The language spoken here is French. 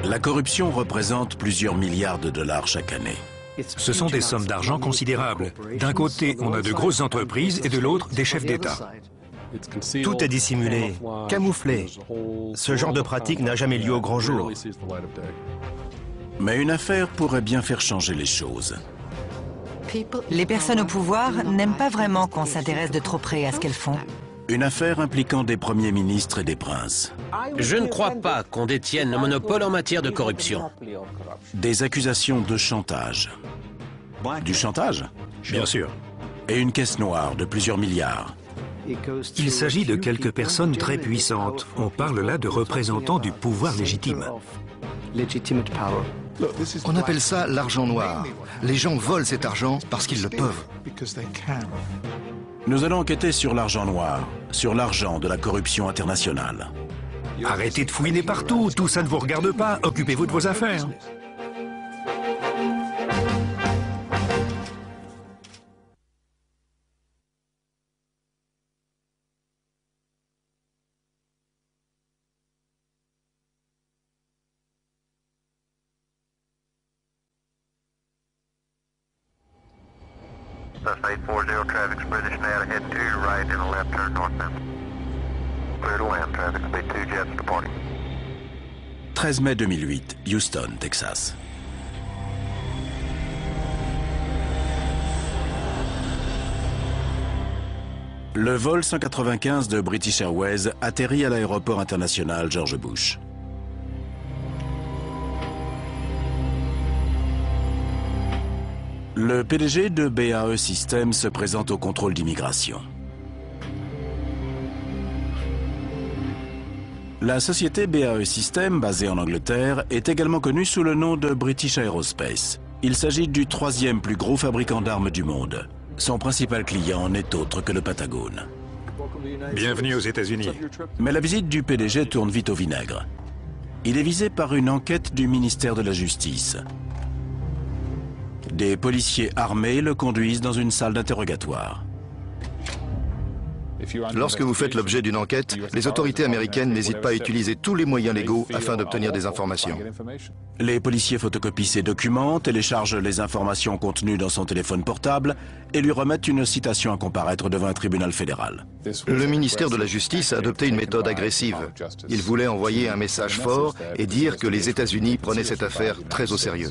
La corruption représente plusieurs milliards de dollars chaque année. Ce sont des sommes d'argent considérables. D'un côté, on a de grosses entreprises et de l'autre, des chefs d'État. Tout est dissimulé, camouflé. Ce genre de pratique n'a jamais lieu au grand jour. Mais une affaire pourrait bien faire changer les choses. Les personnes au pouvoir n'aiment pas vraiment qu'on s'intéresse de trop près à ce qu'elles font. Une affaire impliquant des premiers ministres et des princes. Je ne crois pas qu'on détienne le monopole en matière de corruption. Des accusations de chantage. Du chantage? Bien sûr. Et une caisse noire de plusieurs milliards. Il s'agit de quelques personnes très puissantes. On parle là de représentants du pouvoir légitime. On appelle ça l'argent noir. Les gens volent cet argent parce qu'ils le peuvent. Nous allons enquêter sur l'argent noir, sur l'argent de la corruption internationale. Arrêtez de fouiner partout, tout ça ne vous regarde pas. Occupez-vous de vos affaires. Bus 840 traffic's British now to head to your right and a left turn northbound. Clear to land, traffic speed 2 jets departing. 13 mai 2008, Houston, Texas. Le vol 195 de British Airways atterrit à l'aéroport international George Bush. Le PDG de BAE Systems se présente au contrôle d'immigration. La société BAE Systems, basée en Angleterre, est également connue sous le nom de British Aerospace. Il s'agit du troisième plus gros fabricant d'armes du monde. Son principal client n'est autre que le Pentagone. Bienvenue aux États-Unis. Mais la visite du PDG tourne vite au vinaigre. Il est visé par une enquête du ministère de la Justice. Des policiers armés le conduisent dans une salle d'interrogatoire. Lorsque vous faites l'objet d'une enquête, les autorités américaines n'hésitent pas à utiliser tous les moyens légaux afin d'obtenir des informations. Les policiers photocopient ses documents, téléchargent les informations contenues dans son téléphone portable et lui remettent une citation à comparaître devant un tribunal fédéral. Le ministère de la Justice a adopté une méthode agressive. Il voulait envoyer un message fort et dire que les États-Unis prenaient cette affaire très au sérieux.